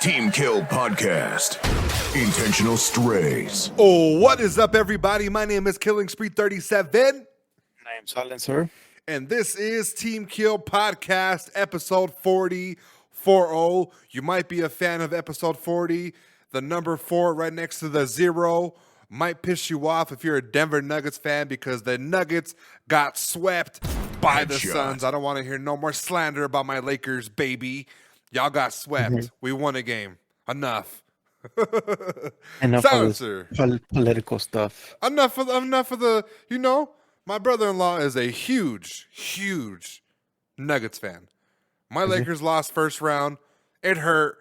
Team Kill Podcast. Intentional Strays. Oh, what is up, everybody? My name is Killing Spree 37. I am Silencer. And this is Team Kill Podcast, episode 40. You might be a fan of episode 40. The number 4 right next to the 0 might piss you off if you're a Denver Nuggets fan because the Nuggets got swept by the Suns. I don't want to hear no more slander about my Lakers, baby. Y'all got swept. We won a game. Enough. Enough of this political stuff. Enough of the, my brother-in-law is a huge Nuggets fan. My Lakers lost first round. It hurt.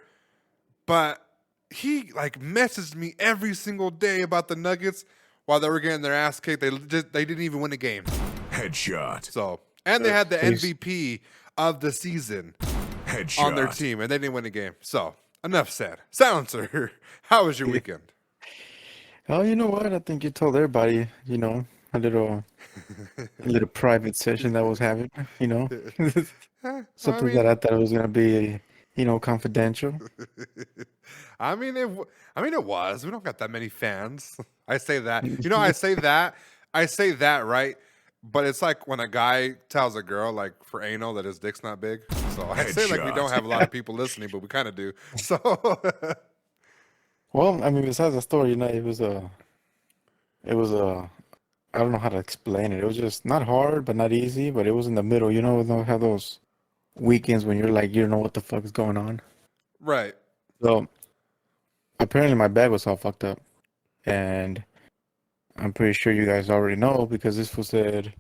But he messaged me every single day about the Nuggets while they were getting their ass kicked. They didn't even win a game. Headshot. So, and they had the MVP of the season on their team, and they didn't win a game. So, enough said. Silencer, how was your weekend? Oh, you know what? I think you told everybody, a little private session that was having, something that I thought was going to be, confidential. I mean, it was. We don't got that many fans. I say that. I say that, right? But it's like when a guy tells a girl, for anal, that his dick's not big. So I say we don't have a lot of people listening, but we kind of do. So, well, I mean, besides the story, it was a, I don't know how to explain it. It was just not hard, but not easy. But it was in the middle. You don't have those weekends when you're you don't know what the fuck is going on. Right. So apparently my bag was all fucked up, and I'm pretty sure you guys already know because this fool said,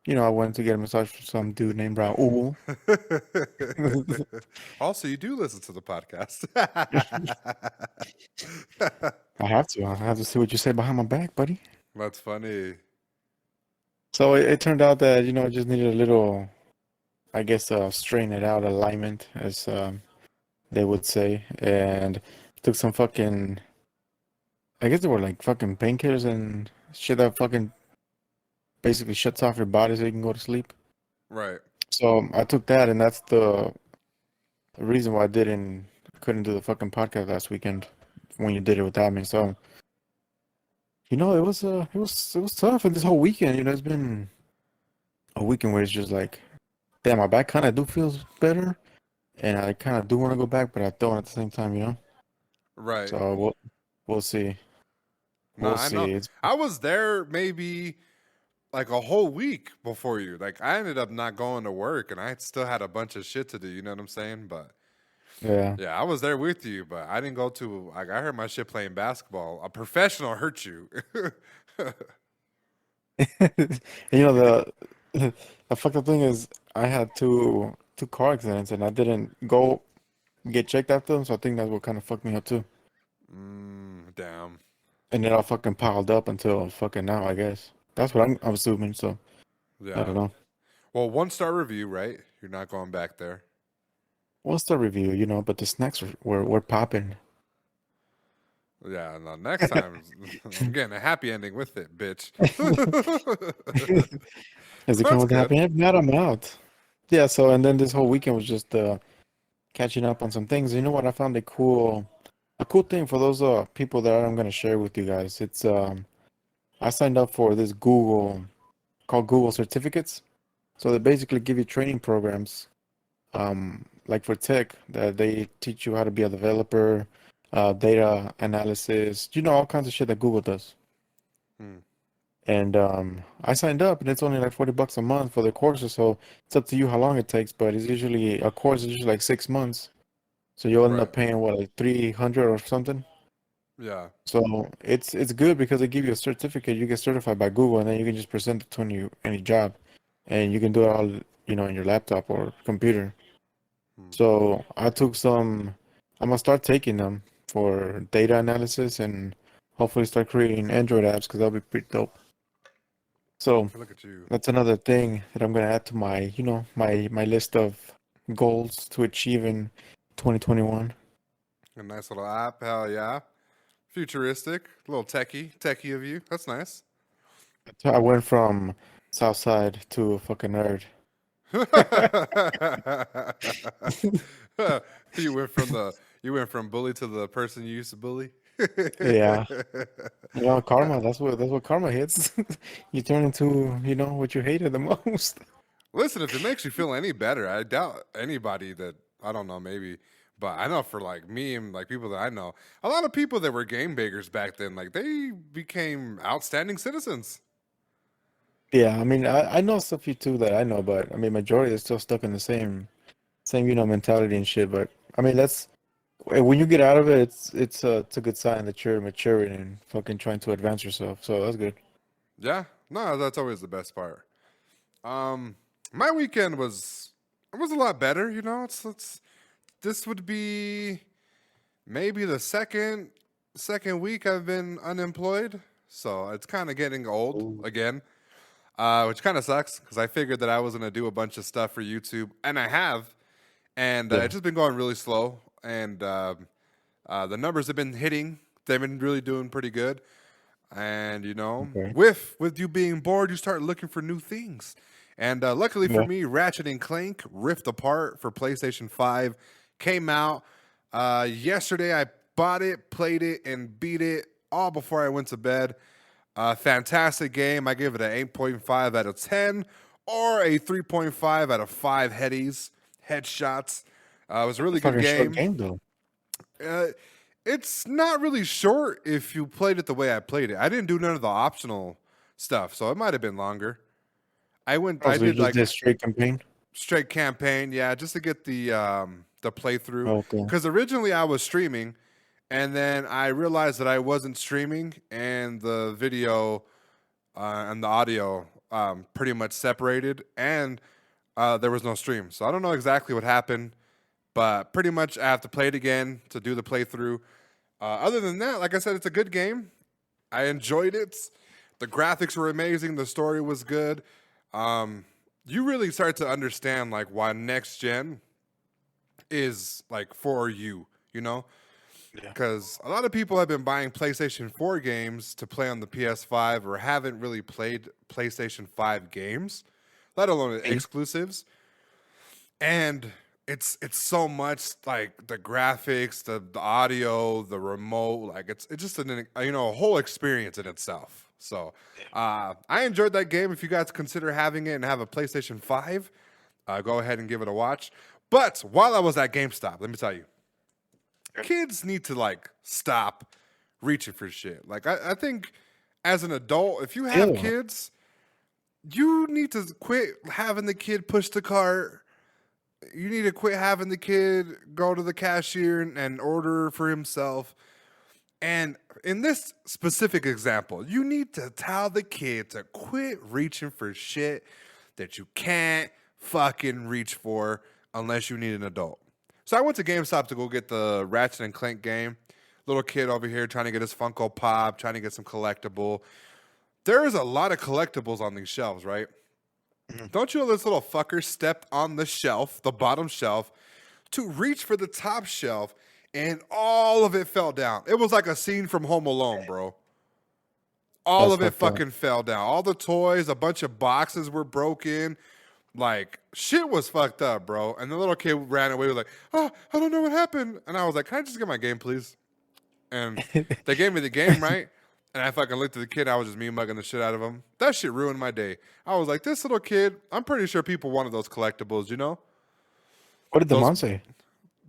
I went to get a massage from some dude named Raul. Also, you do listen to the podcast. I have to see what you say behind my back, buddy. That's funny. So it turned out that, I just needed a little, I guess, straighten it out alignment, as they would say. And took some fucking, I guess they were fucking painkillers and shit that fucking basically shuts off your body so you can go to sleep. Right. So I took that, and that's the reason why I couldn't do the fucking podcast last weekend when you did it without me. So, it was tough. And this whole weekend, it's been a weekend where it's just damn, my back kind of do feels better, and I kind of do want to go back, but I don't at the same time, Right. So we'll see. We'll see. I know. I was there maybe a whole week before you. I ended up not going to work, and I still had a bunch of shit to do. You know what I'm saying? But yeah, I was there with you, but I didn't go to. I heard my shit playing basketball. A professional hurt you. The fucked up thing is I had two car accidents, and I didn't go get checked after them. So I think that's what kind of fucked me up too. Damn. And it all fucking piled up until fucking now, I guess. That's what I'm assuming, so yeah. I don't know. Well, 1-star review, right? You're not going back there. 1-star review, but the snacks were popping. Yeah, no, next time I'm getting a happy ending with it, bitch. Is it coming with a happy ending? Not, I'm out. Yeah, so, and then this whole weekend was just catching up on some things. You know what? I found a cool thing for those people that I'm going to share with you guys. It's I signed up for this called Google Certificates. So they basically give you training programs, for tech, that they teach you how to be a developer, data analysis, all kinds of shit that Google does. And I signed up, and it's only $40 a month for the courses. So it's up to you how long it takes, but it's usually a course is usually 6 months. So you'll end up paying $300 or something. Yeah. So it's good because they give you a certificate. You get certified by Google, and then you can just present it to any job, and you can do it all in your laptop or computer. So I took some. I'm gonna start taking them for data analysis and hopefully start creating Android apps because that'll be pretty dope. So Look at you. That's another thing that I'm gonna add to my my list of goals to achieve in 2021. A nice little app, hell yeah. Futuristic, a little techie of you. That's nice. I went from Southside to a fucking nerd. You went from the You went from bully to the person you used to bully. Yeah. Karma. That's what karma hits. You turn into, what you hated the most. Listen, if it makes you feel any better, I doubt anybody that I don't know, maybe, but I know for like me and like people that I know, a lot of people that were game beggars back then, like they became outstanding citizens. Yeah, I mean, I know some people too that I know, but I mean, majority is still stuck in the same, mentality and shit. But I mean, that's when you get out of it, it's a good sign that you're maturing and fucking trying to advance yourself. So that's good. Yeah, no, that's always the best part. Um, my weekend was a lot better. It's this would be maybe the second week I've been unemployed, so it's kind of getting old Ooh. again. Which kind of sucks because I figured that I was gonna do a bunch of stuff for YouTube, and I have, and Yeah. it's just been going really slow. And the numbers have been hitting; they've been really doing pretty good. And Okay. with you being bored, you start looking for new things. And luckily for Yeah. me, Ratchet and Clank Rift Apart for PlayStation 5 came out yesterday. I bought it, played it, and beat it all before I went to bed. Fantastic game. I give it an 8.5 out of 10 or a 3.5 out of 5 headshots. It was a really good Fucking short game. game though. Uh, it's not really short if you played it the way I played it. I didn't do none of the optional stuff, so it might have been longer. I Also, you did just like did straight campaign. straight campaign, yeah, just to get the playthrough. Okay. Because originally I was streaming, and then I realized that I wasn't streaming, and the video and the audio pretty much separated, and there was no stream. So I don't know exactly what happened, but pretty much I have to play it again to do the playthrough. Other than that, like I said, it's a good game. I enjoyed it. The graphics were amazing. The story was good. You really start to understand like why next gen is like for you, Yeah. because a lot of people have been buying PlayStation 4 games to play on the PS5 or haven't really played PlayStation 5 games, let alone exclusives. And it's so much like the graphics, the audio, the remote, like it's just a whole experience in itself. So I enjoyed that game. If you guys consider having it and have a PlayStation 5, go ahead and give it a watch. But while I was at GameStop, let me tell you, kids need to like stop reaching for shit. Like I think as an adult, if you have Ew. kids, you need to quit having the kid push the cart. You need to quit having the kid go to the cashier and order for himself. And in this specific example, you need to tell the kid to quit reaching for shit that you can't fucking reach for unless you need an adult. So I went to GameStop to go get the Ratchet and Clank game. Little kid over here trying to get his Funko Pop, trying to get some collectible. There is a lot of collectibles on these shelves, right? Don't you know this little fucker stepped on the shelf, the bottom shelf, to reach for the top shelf, and all of it fell down. It was like a scene from Home Alone, bro. All That's of it fucked up. fucking fell down. All the toys, a bunch of boxes were broken. Like, shit was fucked up, bro. And the little kid ran away with like, oh, I don't know what happened. And I was like, can I just get my game, please? And they gave me the game, right? And I fucking looked at the kid. I was just me mugging the shit out of him. That shit ruined my day. I was like, this little kid, I'm pretty sure people wanted those collectibles, What did the Those, mom say?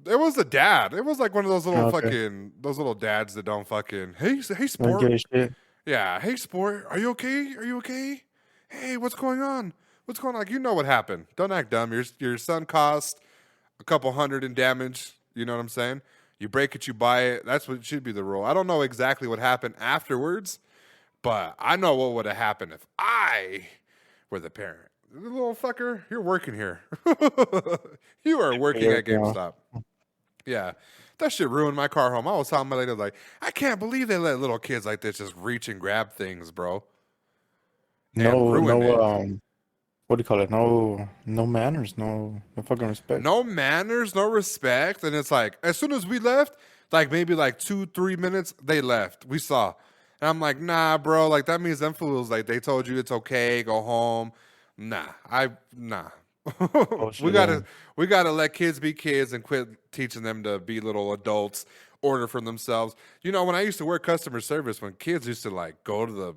it was the dad. It was like one of those little Okay. those little dads that don't fucking, hey, Don't sport. give a shit. Yeah, hey, sport. Are you okay? Are you okay? Hey, what's going on? What's going on? Like, you know what happened. Don't act dumb. Your son cost a couple hundred in damage. You know what I'm saying? You break it, you buy it. That's what should be the rule. I don't know exactly what happened afterwards, but I know what would have happened if I were the parent. Little fucker, you're working here. You are working Yeah, at GameStop. Yeah. That shit ruined my car home. I was telling my lady, like, I can't believe they let little kids like this just reach and grab things, bro. And No, ruin no, it. what do you call it? No manners, no fucking respect. No manners, no respect. And it's like, as soon as we left, like maybe like 2-3 minutes, they left. We saw. And I'm like, nah, bro. Like, that means them fools, like, they told you it's okay, go home. Nah. Oh we shit, yeah. gotta we gotta let kids be kids and quit teaching them to be little adults, order for themselves. You know, when I used to work customer service, when kids used to like go to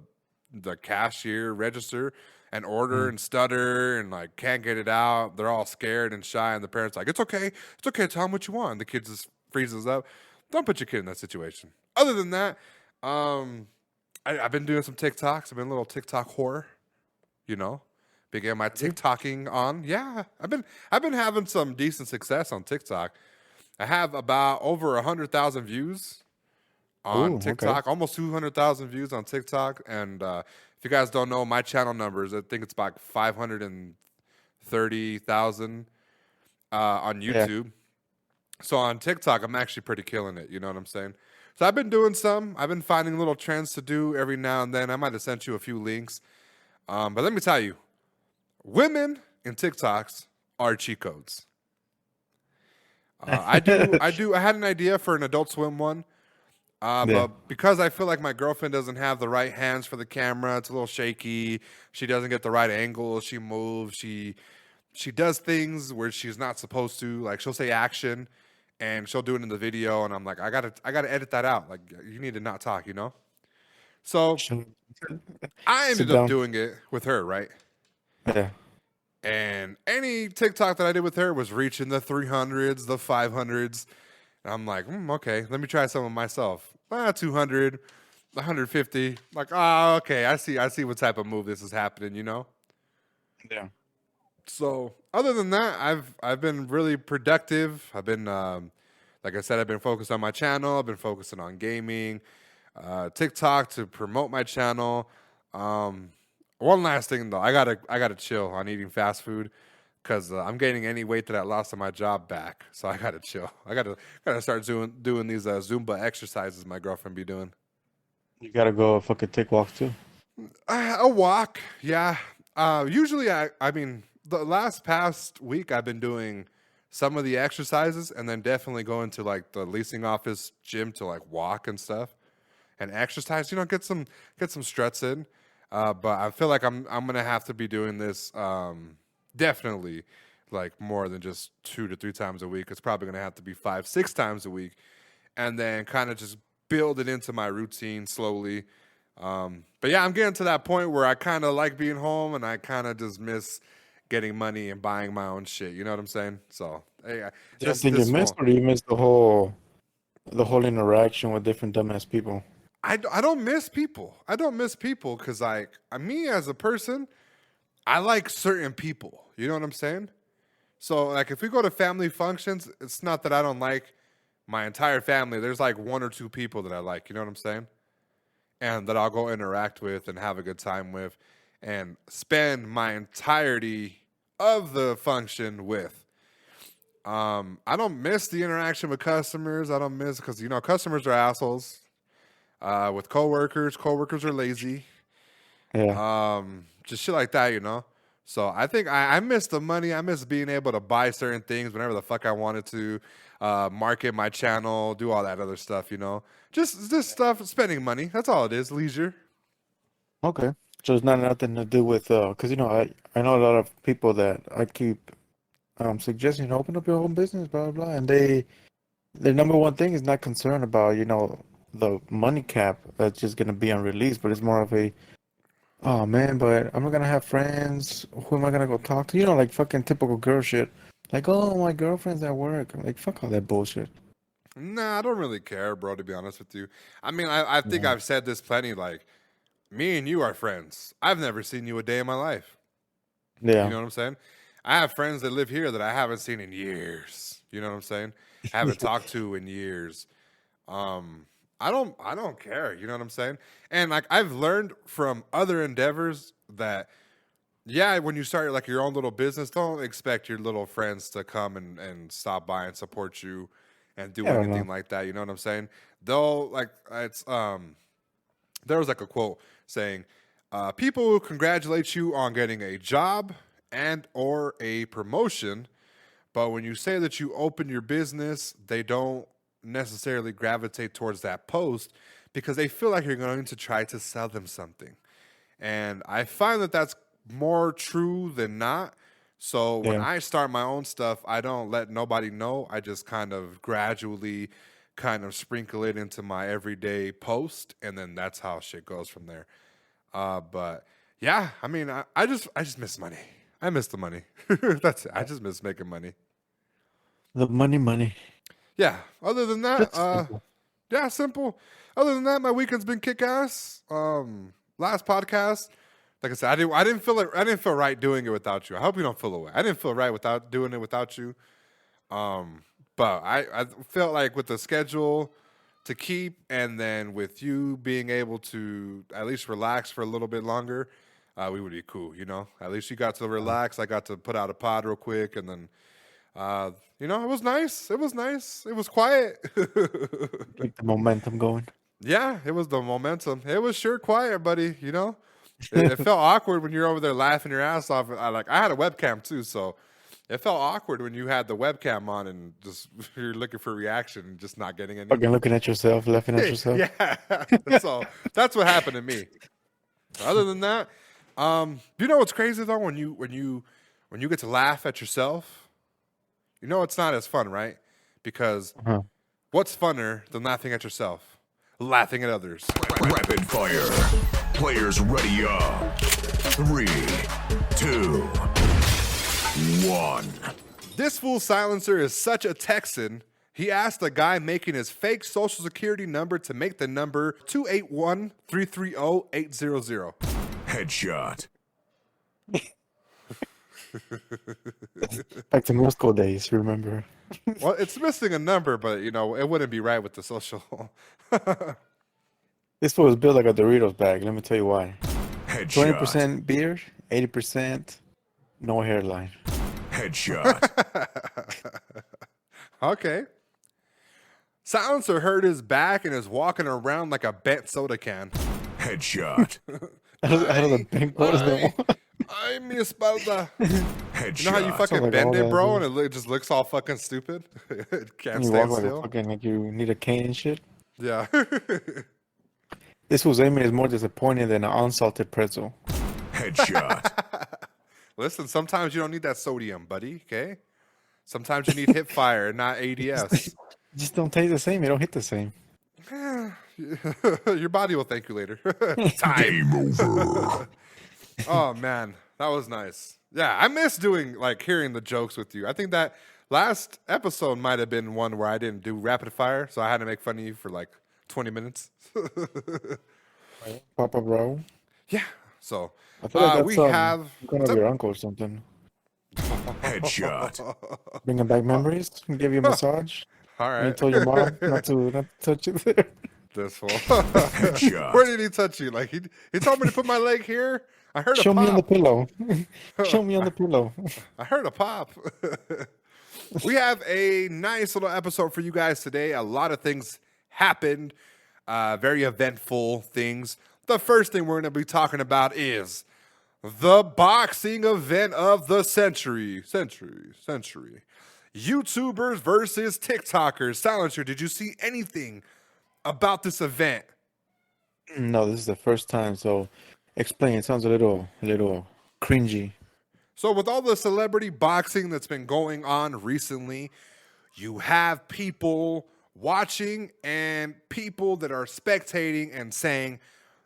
the cashier register and order Mm. and stutter and like can't get it out, they're all scared and shy, and the parents like, it's okay, tell them what you want. And the kid just freezes up. Don't put your kid in that situation. Other than that, I've been doing some TikToks. I've been a little TikTok whore, you know. Began my Have you? TikToking on. Yeah, I've been having some decent success on TikTok. I have about over 100,000 views on Oh, okay. TikTok, almost 200,000 views on TikTok. And if you guys don't know my channel numbers, I think it's about 530,000 on Yeah. YouTube. So on TikTok, I'm actually pretty killing it. You know what I'm saying? So I've been doing some. I've been finding little trends to do every now and then. I might have sent you a few links. But let me tell you, women in TikToks are cheat codes. I had an idea for an Adult Swim one, Yeah. but because I feel like my girlfriend doesn't have the right hands for the camera, it's a little shaky. She doesn't get the right angle. She moves. She does things where she's not supposed to. Like she'll say action, and she'll do it in the video, and I'm like, I gotta edit that out. Like you need to not talk, you know. So Should- I Sit ended up down. doing it with her, right? Yeah. And any TikTok that I did with her was reaching the 300s, the 500s. And I'm like, okay, let me try some of myself. 200, 150. Like, okay, I see what type of move this is happening, you know? Yeah. So other than that, I've been really productive. I've been, like I said, I've been focused on my channel. I've been focusing on gaming, TikTok to promote my channel. Um, One last thing though, I gotta chill on eating fast food because I'm gaining any weight that I lost on my job back. So I gotta chill. I gotta start doing these Zumba exercises my girlfriend be doing. You gotta go fucking take walks too. A walk, yeah. Usually, I mean, the last past week I've been doing some of the exercises, and then definitely going to like the leasing office gym to like walk and stuff and exercise. You know, get some struts in. But I feel like I'm gonna have to be doing this definitely like more than just 2 to 3 times a week. It's probably gonna have to be 5, 6 times a week, and then kind of just build it into my routine slowly. But yeah, I'm getting to that point where I kind of like being home, and I kind of just miss getting money and buying my own shit. You know what I'm saying? So hey, The only this thing you this missed, won't. or you missed the whole interaction with different dumbass people. I don't miss people. I don't miss people because like me as a person, I like certain people. You know what I'm saying? So like if we go to family functions, it's not that I don't like my entire family. There's like one or two people that I like. You know what I'm saying? And that I'll go interact with and have a good time with and spend my entirety of the function with. I don't miss the interaction with customers. I don't miss because customers are assholes. With coworkers are lazy. Yeah. Just shit like that, you know. So I think I miss the money. I miss being able to buy certain things whenever the fuck I wanted to, market my channel, do all that other stuff, you know. Just stuff, spending money. That's all it is, leisure. Okay. So it's not nothing to do with because I know a lot of people that I keep suggesting open up your own business, blah blah, blah, and their number one thing is not concerned about the money cap that's just gonna be on release, but it's more of a oh man, but I'm not gonna have friends. Who am I gonna go talk to? Like fucking typical girl shit. Like, oh, my girlfriend's at work. I'm like, fuck all that bullshit. Nah, I don't really care, bro, to be honest with you. I mean, I think Yeah. I've said this plenty, like, me and you are friends. I've never seen you a day in my life. You Yeah. know what I'm saying? I have friends that live here that I haven't seen in years. You know what I'm saying? I haven't talked to in years. Um, I don't care. You know what I'm saying? And like I've learned from other endeavors that yeah, when you start like your own little business, don't expect your little friends to come and stop by and support you and do I don't anything know. like that. You know what I'm saying? They'll like it's there was like a quote saying, people will congratulate you on getting a job and or a promotion, but when you say that you open your business, they don't necessarily gravitate towards that post because they feel like you're going to try to sell them something. And I find that that's more true than not So when Yeah. I start my own stuff, I don't let nobody know. I just kind of gradually kind of sprinkle it into my everyday post, and then that's how shit goes from there. But yeah, I mean, I just miss money. I miss the money. That's it. I just miss making money. The money. Yeah. Other than that, Just simple. yeah, simple. Other than that, my weekend's been kick ass. Last podcast, like I said, I didn't feel it. I didn't feel right doing it without you. I hope you don't feel away. I didn't feel right without doing it without you. But I felt like with the schedule to keep, and then with you being able to at least relax for a little bit longer, we would be cool. At least you got to relax. I got to put out a pod real quick, and then it was nice. It was nice. It was quiet. Keep the momentum going. Yeah, it was the momentum. It was sure quiet, buddy. It felt awkward when you're over there laughing your ass off. I had a webcam too, so it felt awkward when you had the webcam on and just you're looking for reaction and just not getting any. Fucking looking at yourself, laughing at yourself. Yeah, so that's what happened to me. Other than that, you know what's crazy though? When you get to laugh at yourself, it's not as fun, right? Because Uh-huh. what's funner than laughing at yourself? Laughing at others. Rapid fire. Players ready up. 3, 2, 1. This fool silencer is such a Texan. He asked the guy making his fake social security number to make the number 281-330-800. Headshot. Back to middle school days, remember? Well, it's missing a number, but it wouldn't be right with the social. This fool was built like a Doritos bag. Let me tell you why. Headshot. 20% beard, 80% no hairline. Headshot. Okay. Silencer hurt his back and is walking around like a bent soda can. Headshot. Out of the bank, what is that? Ay, mi espalda. Headshot. You know how you fucking like bend all it, that, bro, dude. and it just looks all fucking stupid? It can't You stand walk like a still. fucking like you need a cane and shit. Yeah. This was aiming is more disappointing than an unsalted pretzel. Headshot. Listen, sometimes you don't need that sodium, buddy, okay? Sometimes you need hip fire, not ADS. Just don't taste the same. It don't hit the same. Your body will thank you later. Time. Game over. Oh man, that was nice. Yeah, I miss hearing the jokes with you. I think that last episode might have been one where I didn't do rapid fire, so I had to make fun of you for like 20 minutes. Papa bro. Yeah. So I feel like that's we have one of your uncle or something. Headshot. Bringing back memories. Give you a massage. all And you right. told your mom not to touch you there. This fool. Headshot. Where did he touch you? Like he told me to put my leg here. I heard Show a me on the pop. pillow. Show me on the pillow. I heard a pop. We have a nice little episode for you guys today. A lot of things happened, very eventful things. The first thing we're going to be talking about is the boxing event of the century. YouTubers versus TikTokers. Silencer, did you see anything about this event? No, this is the first time, so explain. It sounds a little cringy. So with all the celebrity boxing that's been going on recently, you have people watching and people that are spectating and saying,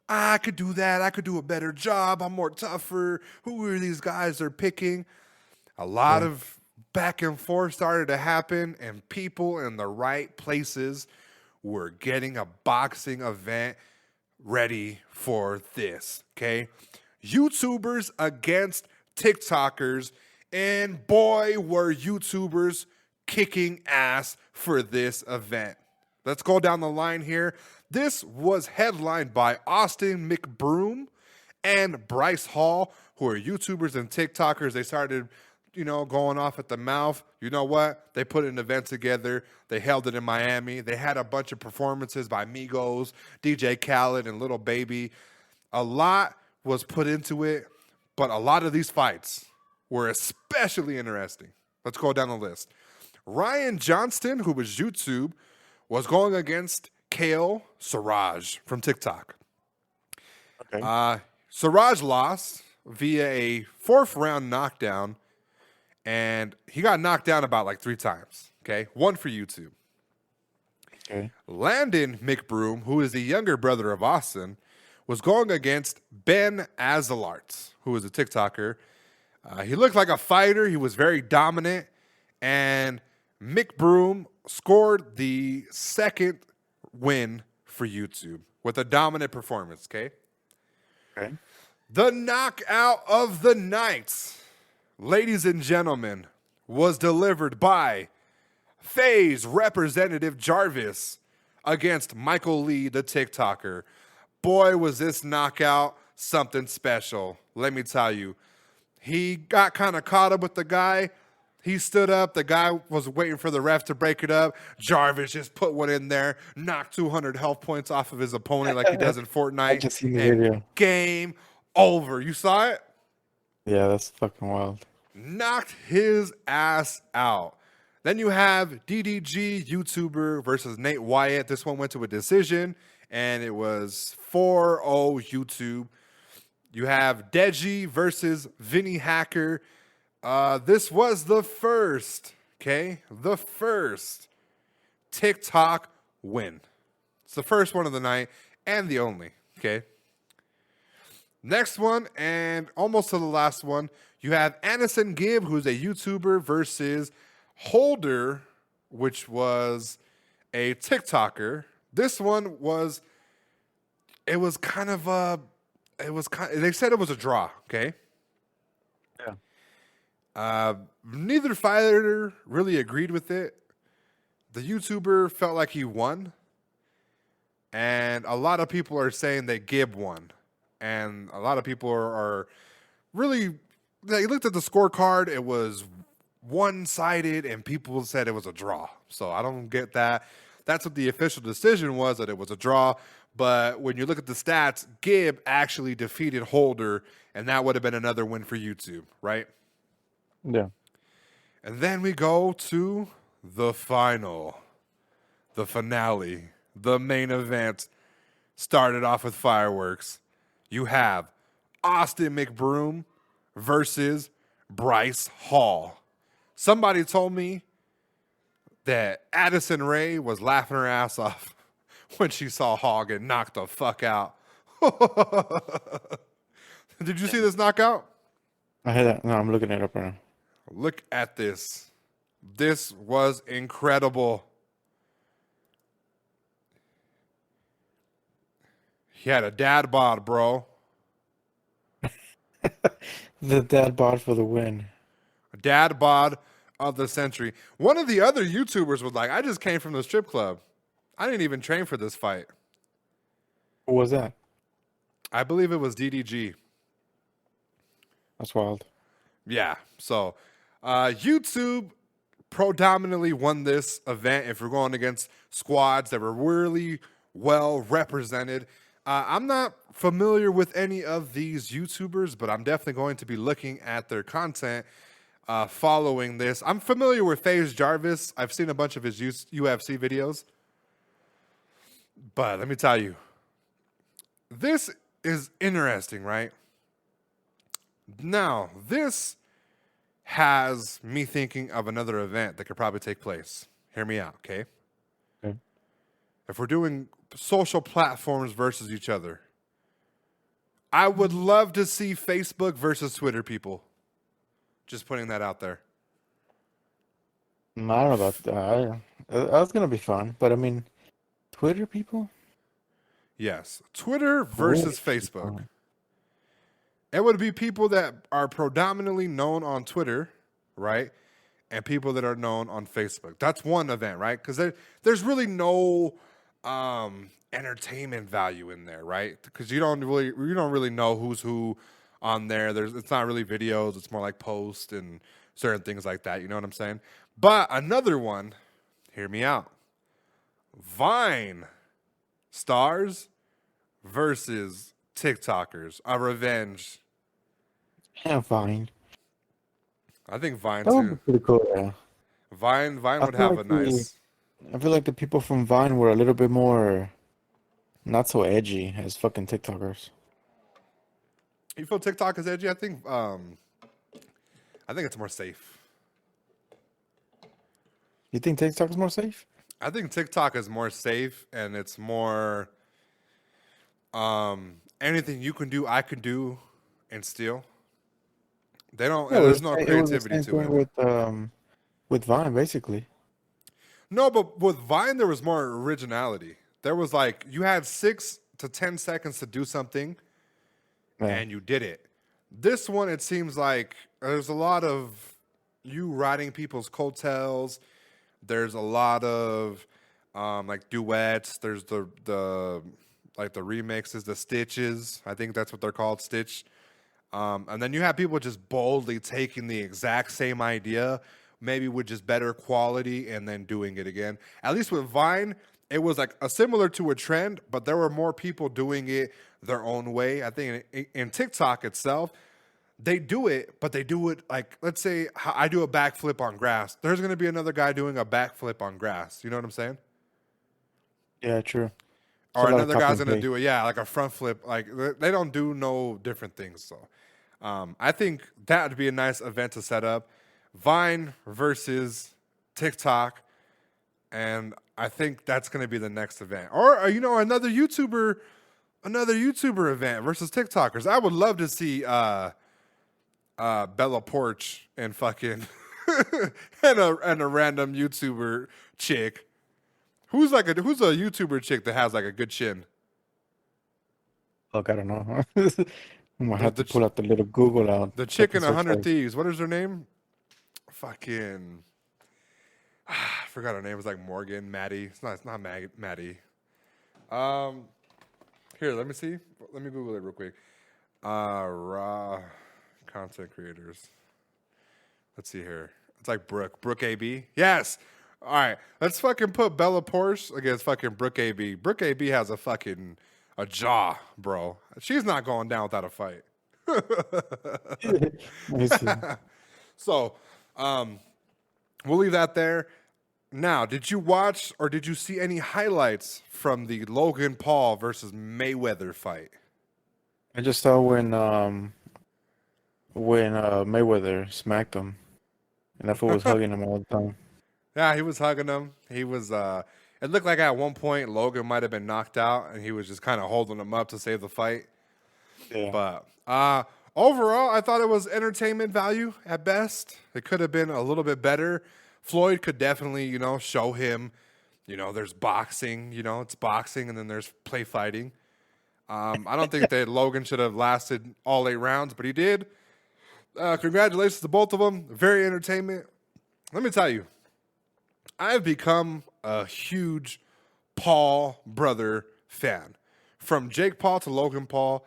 I could do that. I could do a better job. I'm more tougher. Who are these guys they're picking? A lot of back and forth started to happen, and people in the right places were getting a boxing event ready for this, okay? YouTubers against TikTokers, and boy, were YouTubers kicking ass for this event. Let's go down the line here. This was headlined by Austin McBroom and Bryce Hall, who are YouTubers and TikTokers. They started, going off at the mouth. You know what? They put an event together. They held it in Miami. They had a bunch of performances by Migos, DJ Khaled, and Lil Baby. A lot was put into it, but a lot of these fights were especially interesting. Let's go down the list. Ryan Johnston, who was YouTube, was going against Kale Siraj from TikTok. Okay. Siraj lost via a 4th round knockdown and he got knocked down about like 3 times. Okay, one for YouTube. Okay. Landon McBroom, who is the younger brother of Austin, was going against Ben Azalart, who is a TikToker. He looked like a fighter. He was very dominant. And McBroom scored the second win for YouTube with a dominant performance, okay? Okay. The knockout of the night, ladies and gentlemen, was delivered by FaZe Representative Jarvis against Michael Lee, the TikToker. Boy, was this knockout something special. Let me tell you. He got kind of caught up with the guy. He stood up. The guy was waiting for the ref to break it up. Jarvis just put one in there, knocked 200 health points off of his opponent like he does in Fortnite. I just seen the and video. Game over. You saw it? Yeah, that's fucking wild. Knocked his ass out. Then you have DDG YouTuber versus Nate Wyatt. This one went to a decision, and it was 4-0 YouTube. You have Deji versus Vinny Hacker. This was the first, okay? The first TikTok win. It's the first one of the night and the only, okay? Next one, and almost to the last one, you have Anderson Gibb, who's a YouTuber, versus Holder, which was a TikToker. This one was, they said it was a draw, okay? Yeah. Neither fighter really agreed with it. The YouTuber felt like he won, and a lot of people are saying that Gibb won. And a lot of people are really, they looked at the scorecard, it was one-sided, and people said it was a draw. So I don't get that. That's what the official decision was, that it was a draw. But when you look at the stats, Gibb actually defeated Holder, and that would have been another win for YouTube, right? Yeah. And then we go to the final, the finale, the main event. Started off with fireworks. You have Austin McBroom versus Bryce Hall. Somebody told me that Addison Rae was laughing her ass off when she saw Hall get knocked the fuck out. Did you see this knockout? I had that. No, I'm looking it up right now. Look at this. This was incredible. He had a dad bod, bro. The dad bod for the win. Dad bod of the century. One of the other YouTubers was like, I just came from the strip club. I didn't even train for this fight. Who was that? I believe it was DDG. That's wild. Yeah. So YouTube predominantly won this event if we're going against squads that were really well represented. I'm not familiar with any of these YouTubers, but I'm definitely going to be looking at their content following this. I'm familiar with FaZe Jarvis. I've seen a bunch of his UFC videos. But let me tell you, this is interesting, right? Now, this has me thinking of another event that could probably take place. Hear me out, okay? Okay. If we're doing social platforms versus each other, I would love to see Facebook versus Twitter people. Just putting that out there. I don't know about that. That's gonna be fun, but I mean, Twitter people. Yes. Twitter versus Facebook. It would be people that are predominantly known on Twitter, right? And people that are known on Facebook. That's one event, right? Because there's really no entertainment value in there, right? Because you don't really know who's who on there. It's not really videos. It's more like posts and certain things like that. You know what I'm saying? But another one, hear me out. Vine stars versus TikTokers. A revenge. Yeah, fine. I think Vine That would be too. pretty cool. Yeah. Vine would feel have like a nice. I feel like the people from Vine were a little bit more not so edgy as fucking TikTokers. You feel TikTok is edgy? I think it's more safe. You think TikTok is more safe? I think TikTok is more safe and it's more anything you can do, I can do and steal. They don't Yeah, there's no it was the creativity same to thing it. with Vine, basically. No, but with Vine there was more originality. There was like you had 6 to 10 seconds to do something Yeah. and you did it. This one it seems like there's a lot of you riding people's coattails. There's a lot of like duets. There's the like the remixes, the stitches. I think that's what they're called, stitch. And then you have people just boldly taking the exact same idea, maybe with just better quality, and then doing it again. At least with Vine, it was like a similar to a trend, but there were more people doing it their own way. I think in TikTok itself, they do it, but they do it like, let's say I do a backflip on grass. There's going to be another guy doing a backflip on grass. You know what I'm saying? Yeah, true. It's a Or lot of another copy guy's and going to paste. do it, yeah, like a front flip. Like they don't do no different things. So I think that would be a nice event to set up. Vine versus TikTok. And I think that's going to be the next event. Or, another YouTuber event versus TikTokers. I would love to see Bella Porch and fucking and a random YouTuber chick. Who's a YouTuber chick that has like a good chin? Look, I don't know. I'm gonna have The to pull out the little Google out. The so I chick can in search 100 for it. Thieves. What is her name? Fucking I forgot her name. It was like Morgan, Maddie. It's not Maddie. Here, let me see. Let me Google it real quick. Raw content creators. Let's see here. It's like Brooke AB. Yes. All right. Let's fucking put Bella Porsche against fucking Brooke AB. Brooke AB has a jaw, bro. She's not going down without a fight. Let me see. So, we'll leave that there. Now, did you watch or did you see any highlights from the Logan Paul versus Mayweather fight? I just saw when Mayweather smacked him, and that fool was hugging him all the time. Yeah, he was hugging him. He was. It looked like at one point Logan might have been knocked out, and he was just kind of holding him up to save the fight. Yeah. But overall, I thought it was entertainment value at best. It could have been a little bit better. Floyd could definitely, show him. There's boxing. It's boxing, and then there's play fighting. I don't think that Logan should have lasted all 8 rounds, but he did. Congratulations to both of them. Very entertainment. Let me tell you, I've become a huge Paul brother fan. From Jake Paul to Logan Paul.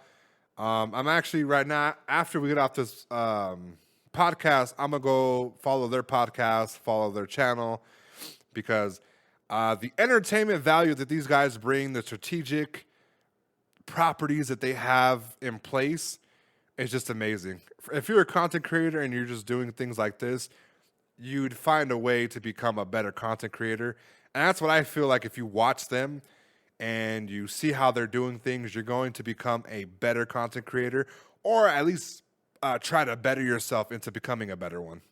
I'm actually right now, after we get off this podcast, I'm going to go follow their podcast, follow their channel, because the entertainment value that these guys bring, the strategic properties that they have in place, is just amazing. If you're a content creator and you're just doing things like this, you'd find a way to become a better content creator. And that's what I feel like. If you watch them and you see how they're doing things, you're going to become a better content creator, or at least try to better yourself into becoming a better one.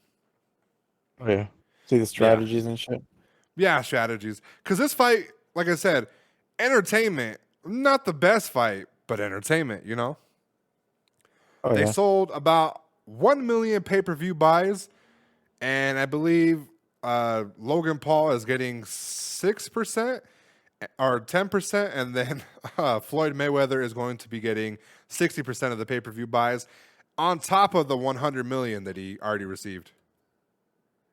Oh, yeah. See the strategies and shit. Yeah, strategies. Because this fight, like I said, entertainment, not the best fight, but entertainment, Oh, They yeah. sold about 1 million pay-per-view buys, and I believe Logan Paul is getting 6% or 10%, and then Floyd Mayweather is going to be getting 60% of the pay-per-view buys on top of the 100 million that he already received.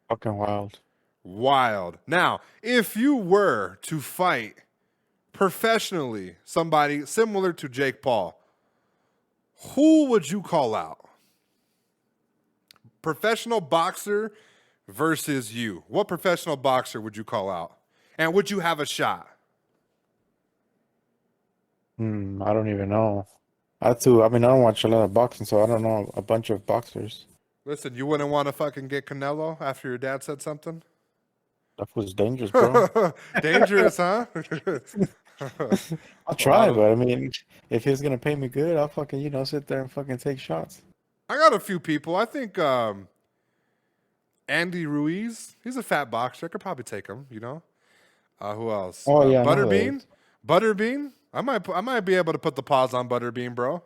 Fucking wild. Wild. Now, if you were to fight professionally somebody similar to Jake Paul, who would you call out? Professional boxer versus you. What professional boxer would you call out? And would you have a shot? I don't even know. I don't watch a lot of boxing, so I don't know a bunch of boxers. Listen, you wouldn't want to fucking get Canelo after your dad said something? That was dangerous, bro. Dangerous, huh? I'll try, but I mean, if he's gonna pay me good, I'll fucking, sit there and fucking take shots. I got a few people. I think Andy Ruiz. He's a fat boxer. I could probably take him. Who else? Oh yeah, I know who that Butterbean. is. Butterbean. I might be able to put the pause on Butterbean, bro.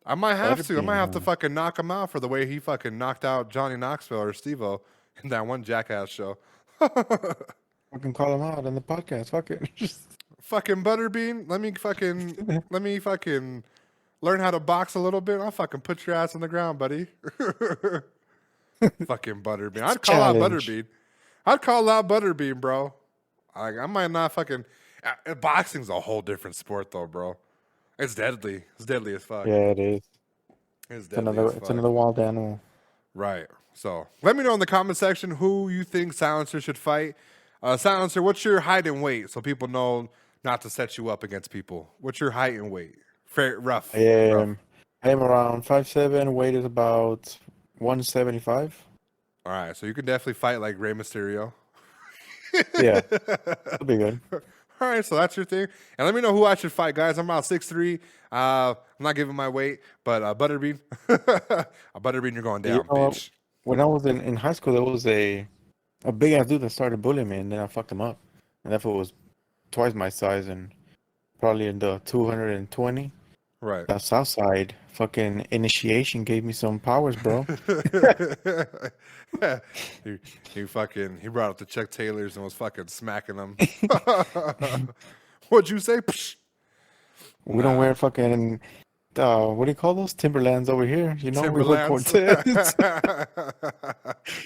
I might have to. I might have to Butterbean, fucking knock him out for the way he fucking knocked out Johnny Knoxville or Steve-O in that one Jackass show. Fucking call him out on the podcast. Fuck it. Fucking Butterbean. Let me fucking learn how to box a little bit. I'll fucking put your ass on the ground, buddy. Fucking Butterbean. I'd call out Challenge. Butterbean. I'd call out Butterbean, bro. I might not fucking. Boxing's a whole different sport, though, bro. It's deadly. It's deadly as fuck. Yeah, it is. It's It's deadly another. as It's fuck. another wild animal. Right. So let me know in the comment section who you think Silencer should fight. Silencer, what's your height and weight so people know not to set you up against people? What's your height and weight? Fair, rough. I am. rough. I am around 5'7". Weight is about 175. All right. So you can definitely fight like Rey Mysterio. Yeah, that'll be good. All right, so that's your thing. And let me know who I should fight, guys. I'm about 6'3". I'm not giving my weight, but Butterbean. Butterbean, you're going down, You know, bitch. when I was in high school, there was a big ass dude that started bullying me, and then I fucked him up. And that fool was twice my size and probably in the 220. Right. That south side fucking initiation gave me some powers, bro. he brought up the Chuck Taylors and was fucking smacking them. What'd you say? Psh. We don't wear fucking what do you call those Timberlands over here? You know, we wear Timberlands. Cortez.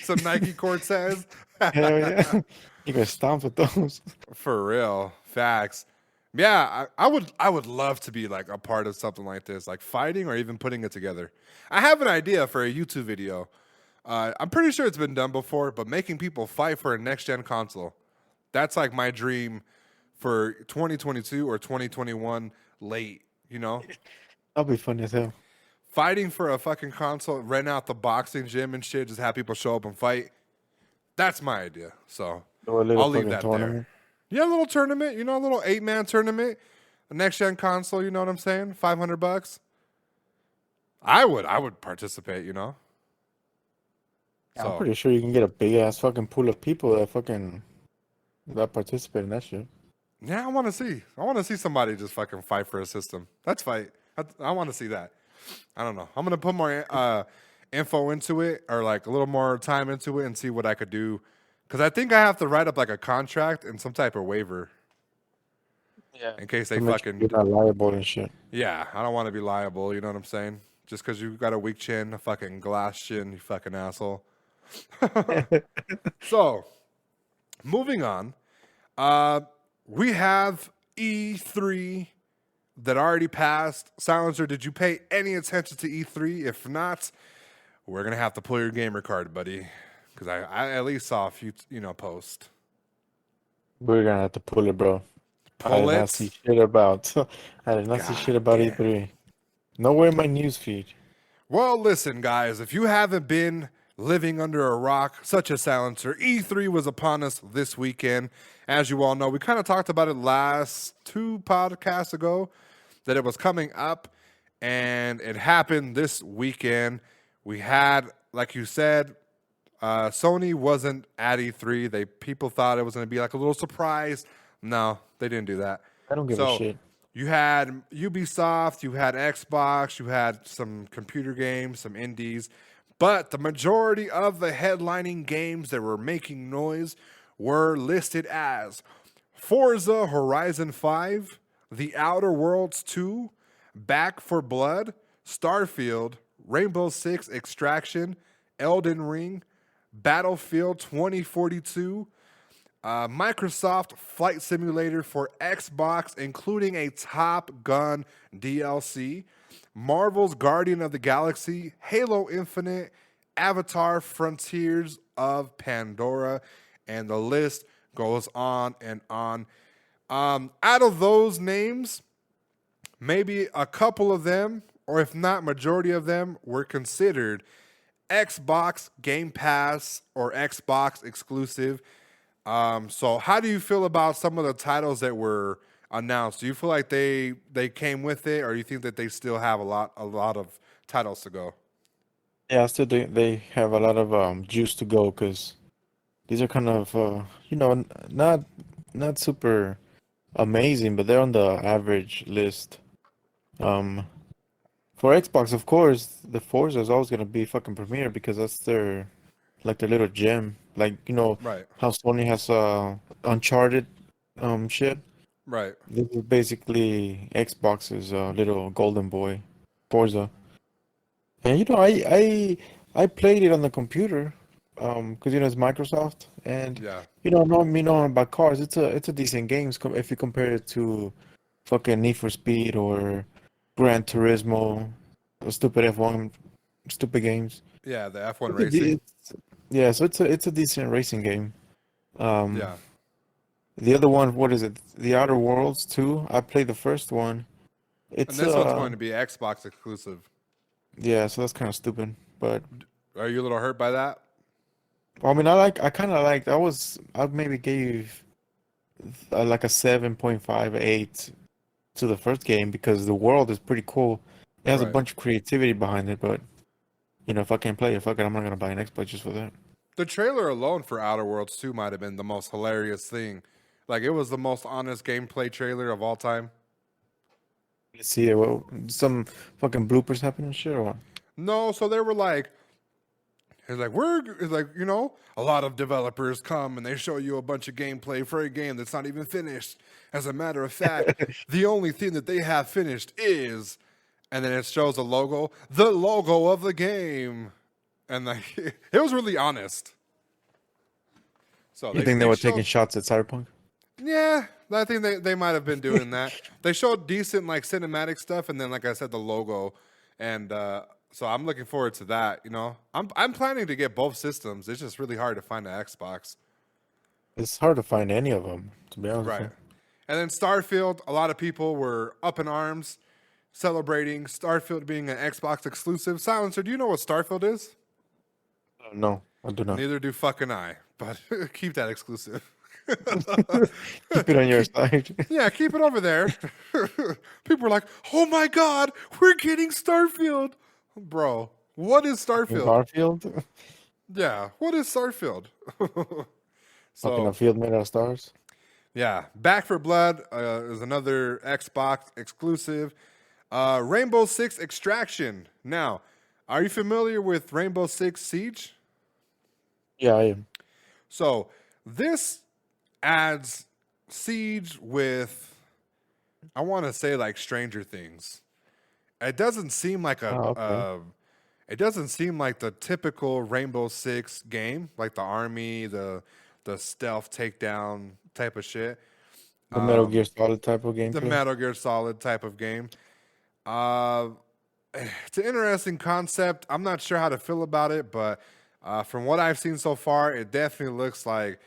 Some Nike Cortez. Hell yeah, you can stomp with those. For real. Facts. Yeah, I would love to be like a part of something like this, like fighting or even putting it together. I have an idea for a YouTube video. I'm pretty sure it's been done before, but making people fight for a next-gen console. That's like my dream for 2022 or 2021 late, That'll be fun as hell. Fighting for a fucking console, rent out the boxing gym and shit, just have people show up and fight. That's my idea. So Do a little I'll leave fucking that tournament. there. Yeah, a little tournament, a little 8-man tournament, a next-gen console, you know what I'm saying? $500. I would participate, I'm So, pretty sure you can get a big ass fucking pool of people that participate in that shit. yeah, I want to see. I want to see somebody just fucking fight for a system. Let's fight. I want to see that. I don't know. I'm going to put more info into it or like a little more time into it and see what I could do. Because I think I have to write up like a contract and some type of waiver Yeah. in case they To make fucking... sure you're not liable and shit. Yeah, I don't want to be liable, you know what I'm saying? Just because you got a weak chin, a fucking glass chin, you fucking asshole. So, moving on. We have E3 that already passed. Silencer, did you pay any attention to E3? If not, we're going to have to pull your gamer card, buddy. Because I at least saw a few, posts. We're gonna have to pull it, bro. I Pull did not it? see shit about. I did not see shit about damn. E3. Nowhere in my news feed. Well, listen, guys, if you haven't been living under a rock, such as Silencer, E3 was upon us this weekend. As you all know, we kind of talked about it last 2 podcasts ago, that it was coming up, and it happened this weekend. We had, like you said, Sony wasn't at E3. People thought it was going to be like a little surprise. No, they didn't do that. I don't give a shit. You had Ubisoft, you had Xbox, you had some computer games, some indies, but the majority of the headlining games that were making noise were listed as Forza Horizon 5, The Outer Worlds 2, Back for Blood, Starfield, Rainbow Six Extraction, Elden Ring, Battlefield 2042, Microsoft Flight Simulator for Xbox, including a Top Gun DLC, Marvel's Guardian of the Galaxy, Halo Infinite, Avatar Frontiers of Pandora, and the list goes on and on. Out of those names, maybe a couple of them, or if not majority of them, were considered Xbox Game Pass or Xbox exclusive. So how do you feel about some of the titles that were announced? Do you feel like they came with it, or do you think that they still have a lot of titles to go? Yeah, still they have a lot of juice to go because these are kind of not super amazing, but they're on the average list. Um, for Xbox, of course, the Forza is always gonna be fucking premier because that's their little gem. Like Right. how Sony has Uncharted shit. Right. This is basically Xbox's little golden boy, Forza. And I played it on the computer, because it's Microsoft, and Yeah. know me knowing about cars, it's a decent game if you compare it to fucking Need for Speed or Gran Turismo, or stupid F1, stupid games. Yeah. The F1 It's a de- racing. it's, yeah, so it's a decent racing game. Um, Yeah. the other one, what is it? The Outer Worlds 2. I played the first one. And It's this one's going to be Xbox exclusive. yeah, so that's kind of stupid, but. Are you a little hurt by that? Well, I mean, I kind of liked. I maybe gave like a 7.58 to the first game because the world is pretty cool. It has a Right. bunch of creativity behind it, but if I can't play it, fuck it, I'm not gonna buy an Xbox just for that. The trailer alone for Outer Worlds 2 might have been the most hilarious thing. Like, it was the most honest gameplay trailer of all time. Let's see, well, some fucking bloopers happen and shit, or what? No, so they were like, it's like, a lot of developers come and they show you a bunch of gameplay for a game that's not even finished. As a matter of fact, the only thing that they have finished is, and then it shows the logo of the game. And like, it was really honest. So You think they were taking shots at Cyberpunk? yeah, I think they might have been doing that. They showed decent like cinematic stuff, and then like I said, the logo, and so I'm looking forward to that. I'm planning to get both systems. It's just really hard to find an Xbox. It's hard to find any of them, to be honest with Right. And then Starfield, a lot of people were up in arms celebrating Starfield being an Xbox exclusive. Silencer, do you know what Starfield is? you. No, I do not. Neither do fucking I, but keep that exclusive. Keep it on your side. Yeah, keep it over there. People are like, "Oh my god, we're getting Starfield." Bro, what is Starfield? Garfield, Yeah, what is Starfield? fucking a So, field made out of stars. yeah, Back for Blood is another Xbox exclusive. Rainbow Six Extraction. Now, are you familiar with Rainbow Six Siege? Yeah, I am. So, this adds Siege with, I want to say, like Stranger Things. It doesn't seem like Oh, okay. it doesn't seem like the typical Rainbow Six game, like the army, the stealth takedown type of shit. The Metal Gear Solid type of The gameplay. Metal Gear Solid type of game. Uh, it's an interesting concept. I'm not sure how to feel about it, but from what I've seen so far, it definitely looks like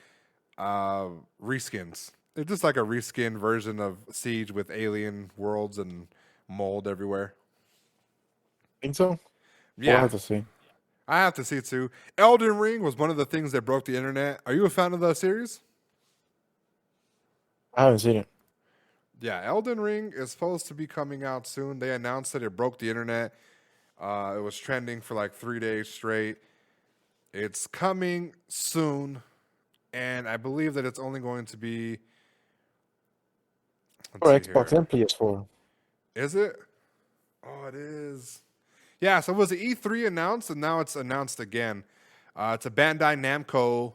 reskins. It's just like a reskin version of Siege with alien worlds and mold everywhere. Think so? We'll Yeah, have to see. I have to see it too. Elden Ring was one of the things that broke the internet. Are you a fan of the series? I haven't seen it. Yeah, Elden Ring is supposed to be coming out soon. They announced that it broke the internet. It was trending for like 3 days straight. It's coming soon, and I believe that it's only going to be. Let's Or see Xbox here. and PS4. Is it? Oh, it is. Yeah, so it was the E3 announced, and now it's announced again. It's a Bandai Namco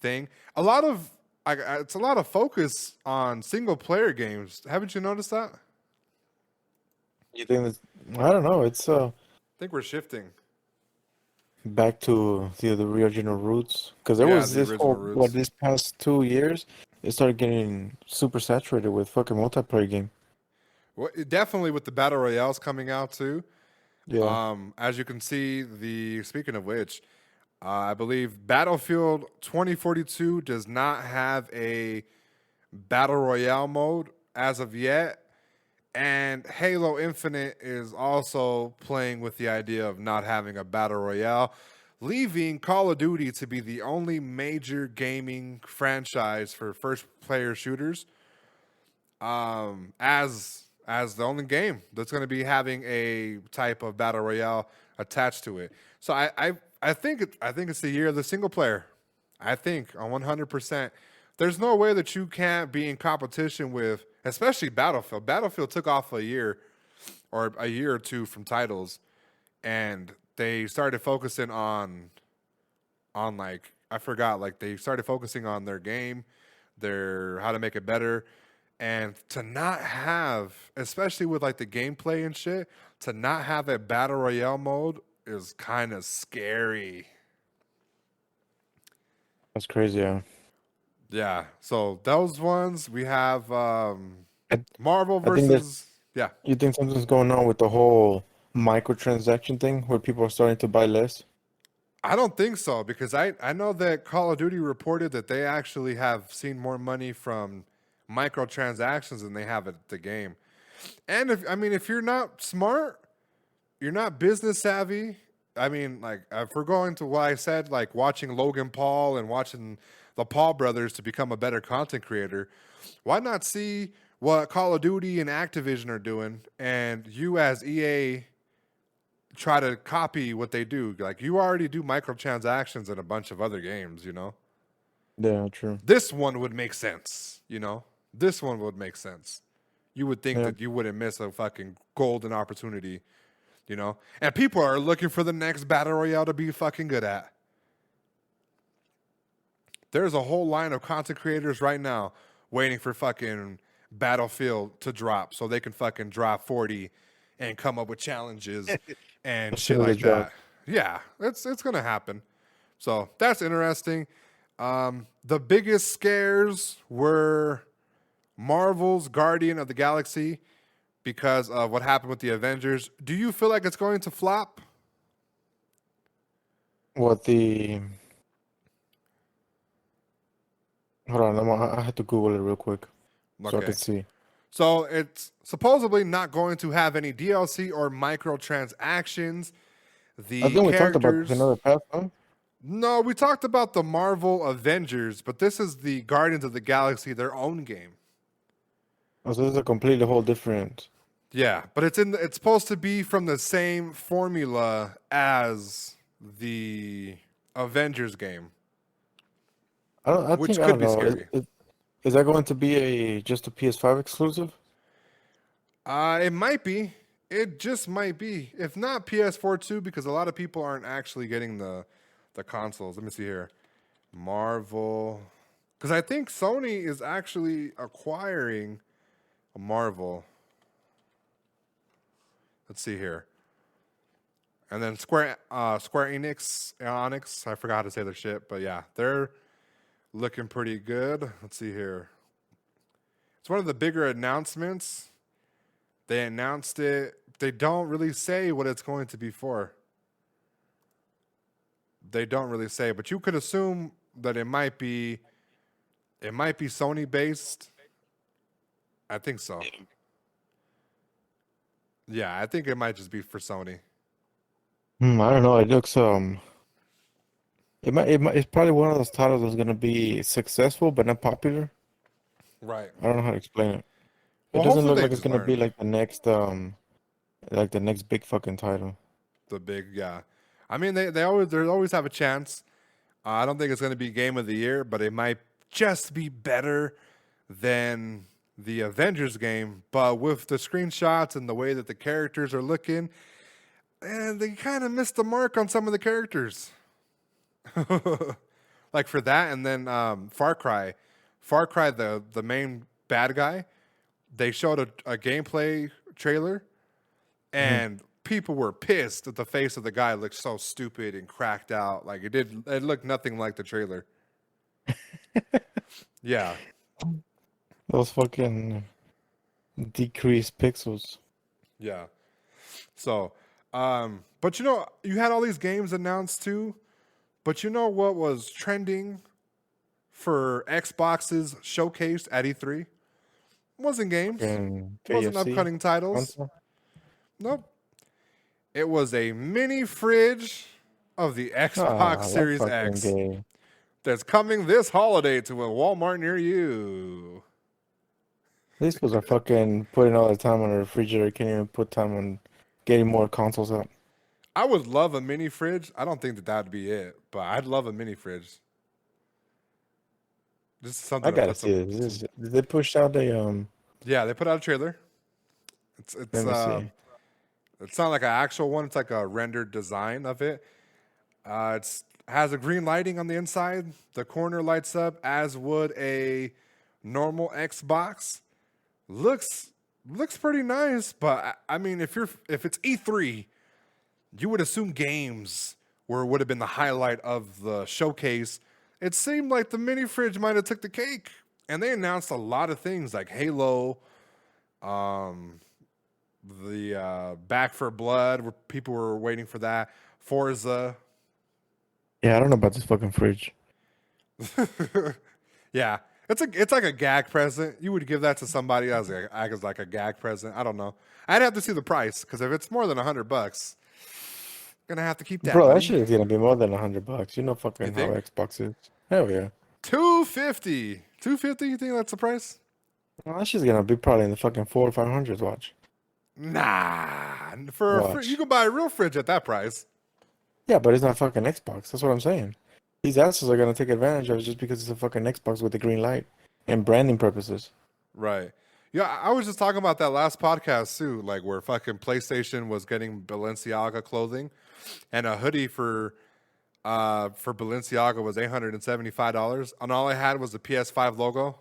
thing. It's a lot of focus on single player games. Haven't you noticed that? I You think that's, I don't know, it's think we're shifting. back to the original roots. Because there Yeah, was the this original whole, what, roots. this past 2 years, it started getting super saturated with fucking multiplayer game. Well, definitely with the battle royales coming out too. Yeah. As you can see, the speaking of which, I believe Battlefield 2042 does not have a battle royale mode as of yet, and Halo Infinite is also playing with the idea of not having a battle royale, leaving Call of Duty to be the only major gaming franchise for first player shooters. As as the only game that's going to be having a type of battle royale attached to it. So I think it's the year of the single player. I think on 100%. There's no way that you can't be in competition with, especially Battlefield. Battlefield took off a year or two from titles, and they started focusing on like I forgot, like they started focusing on their game, their how to make it better, and to not have, especially with like the gameplay and shit, to not have a battle royale mode is kind of scary. That's crazy. Yeah. Yeah. So those ones we have I, Marvel I think that versus yeah. you think something's going on with the whole microtransaction thing where people are starting to buy less. I don't think so because I know that Call of Duty reported that they actually have seen more money from microtransactions than they have at the game. And if you're not smart, you're not business savvy. I mean, like if we're going to what I said, like watching Logan Paul and watching the Paul brothers to become a better content creator, why not see what Call of Duty and Activision are doing, and you as EA try to copy what they do? Like you already do microtransactions in a bunch of other games, you know. Yeah, true. This one would make sense, you know. This one would make sense. You would think Yeah. that you wouldn't miss a fucking golden opportunity, you know. And people are looking for the next battle royale to be fucking good at. There's a whole line of content creators right now waiting for fucking Battlefield to drop so they can fucking drop 40 and come up with challenges and As shit soon as like they drop. that. Yeah, it's gonna happen. So that's interesting. The biggest scares were Marvel's Guardian of the Galaxy because of what happened with the Avengers. Do you feel like it's going to flop? What the? Hold on, I had to Google it real quick so I Okay. could see. So it's supposedly not going to have any DLC or microtransactions. I The think we talked about this characters. another past, huh? No, we talked about the Marvel Avengers, but this is the Guardians of the Galaxy, their own game. Oh, so this is a completely whole different. Yeah, but it's supposed to be from the same formula as the Avengers game, which I could don't be know. scary. Is that going to be just a PS5 exclusive? It might be. It just might be. If not PS4 too, because a lot of people aren't actually getting the consoles. Let me see here. Marvel. Because I think Sony is actually acquiring a Marvel. Let's see here. And then Square Enix, I forgot how to say their shit, but yeah, they're looking pretty good. Let's see here. It's one of the bigger announcements. They announced it. They don't really say what it's going to be for. They don't really say, but you could assume that it might be Sony based. I think so. Yeah, I think it might just be for Sony. I don't know. It looks it's probably one of those titles that's gonna be successful but not popular. Right. I don't know how to explain it. It Well, doesn't hopefully look they like it's just gonna be learn like the next big fucking title. the big, yeah. I mean, they always have a chance. I don't think it's going to be game of the year, but it might just be better than the Avengers game. But with the screenshots and the way that the characters are looking, and they kind of missed the mark on some of the characters. Like for that, and then Far Cry, the main bad guy, they showed a gameplay trailer, and people were pissed that the face of the guy looked so stupid and cracked out. Like it looked nothing like the trailer. Yeah, Those fucking decreased pixels. yeah. So, but you had all these games announced too. But you know what was trending for Xbox's showcase at E3? Wasn't games. And Wasn't KFC upcoming titles. console. Nope. It was a mini fridge of the Xbox That's Series fucking X gay. that's coming this holiday to a Walmart near you. These fools are fucking putting all the time on the refrigerator. Can't even put time on getting more consoles out. I would love a mini fridge. I don't think that that'd be it, but I'd love a mini fridge. Just I something to gotta put see some. this. Some They pushed out the yeah, they put out a trailer. Let me see. It's not like an actual one. It's like a rendered design of it. It's has a green lighting on the inside. The corner lights up as would a normal Xbox. Looks pretty nice, but I mean, if it's E3, you would assume games would have been the highlight of the showcase. It seemed like the mini fridge might have took the cake, and they announced a lot of things like Halo, um, the Back for Blood, where people were waiting for that. Forza, Yeah, I don't know about this fucking fridge. yeah, it's like a gag present. You would give that to somebody as like a gag present. I don't know. I'd have to see the price because if it's more than $100, gonna have to keep that Bro, that money. shit is gonna be more than $100. You know You fucking how think? Xbox is. Hell yeah. 250. 250. You think that's the price? Well, that shit's gonna be probably in the fucking 400 or 500s. Watch. Nah. You Watch. can buy a real fridge at that price. Yeah, but it's not fucking Xbox. That's what I'm saying. These assholes are gonna take advantage of it just because it's a fucking Xbox with the green light and branding purposes. Right. Yeah, I was just talking about that last podcast too, like where fucking PlayStation was getting Balenciaga clothing, and a hoodie for Balenciaga was $875, and all I had was the PS5 logo.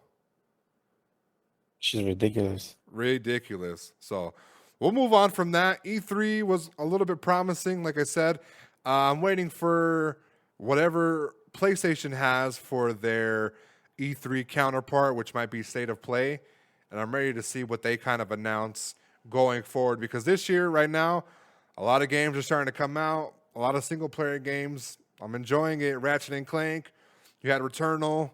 She's ridiculous. Ridiculous. So we'll move on from that. E3 was a little bit promising, like I said. I'm waiting for whatever PlayStation has for their E3 counterpart, which might be State of Play. And I'm ready to see what they kind of announce going forward. Because this year, right now, a lot of games are starting to come out. A lot of single player games. I'm enjoying it. Ratchet and Clank. You had Returnal.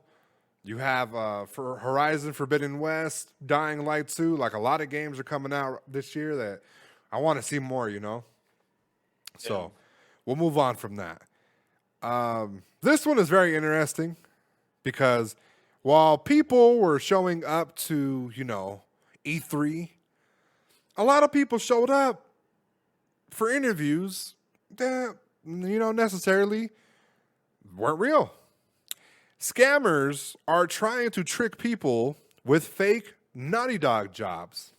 You have for Horizon Forbidden West, Dying Light 2. Like a lot of games are coming out this year that I want to see more, you know? So we'll move on from that. This one is very interesting because while people were showing up to, E3, a lot of people showed up for interviews that, necessarily weren't real. Scammers are trying to trick people with fake Naughty Dog jobs.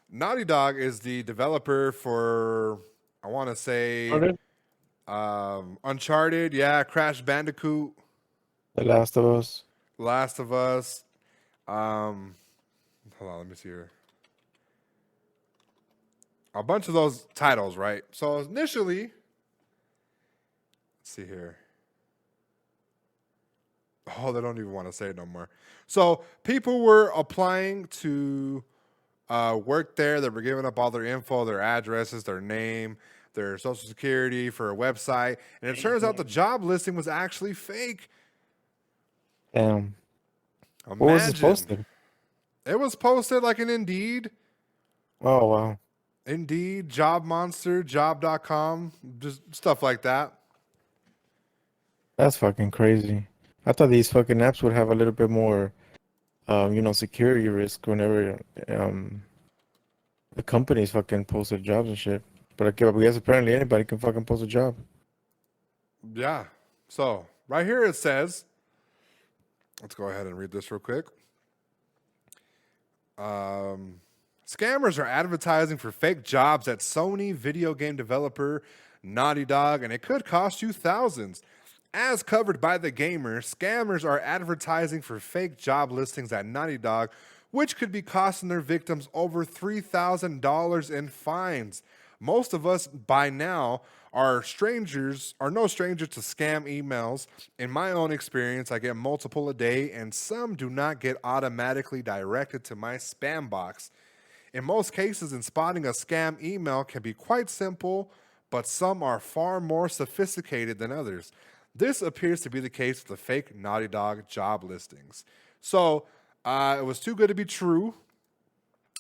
Naughty Dog is the developer for, I want to say, Uncharted, Crash Bandicoot, The Last of Us. Last of Us. Hold on, let me see here. A bunch of those titles, right? So initially, let's see here. Oh, they don't even want to say it no more. So people were applying to work there. They were giving up all their info, their addresses, their name, their social security for a website. And it turns out the job listing was actually fake. Damn. Imagine. What was this posted? It was posted like an Indeed. Oh, wow. Indeed, Job Monster, job.com, just stuff like that. That's fucking crazy. I thought these fucking apps would have a little bit more, security risk whenever the companies fucking posted jobs and shit. But I guess apparently anybody can fucking post a job. Yeah. So right here it says, let's go ahead and read this real quick. Scammers are advertising for fake jobs at Sony video game developer Naughty Dog, and it could cost you thousands. As covered by The Gamer, scammers are advertising for fake job listings at Naughty Dog, which could be costing their victims over $3,000 in fines. Most of us by now are no strangers to scam emails. In my own experience, I get multiple a day, and some do not get automatically directed to my spam box. In most cases, in spotting a scam email can be quite simple, but some are far more sophisticated than others. This appears to be the case with the fake Naughty Dog job listings. So it was too good to be true.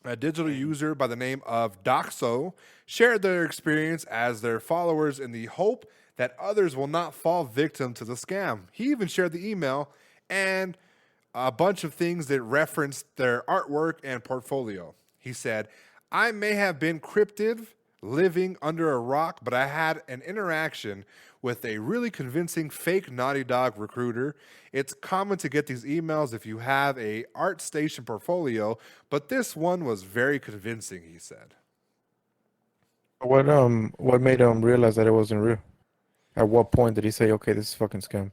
A digital user by the name of Doxo shared their experience as their followers in the hope that others will not fall victim to the scam. He even shared the email, and a bunch of things that referenced their artwork and portfolio. He said, I may have been cryptid living under a rock, but I had an interaction with a really convincing fake Naughty Dog recruiter. It's common to get these emails if you have a art station portfolio, but this one was very convincing, he said. What made him realize that it wasn't real? At what point did he say, okay, this is fucking scam?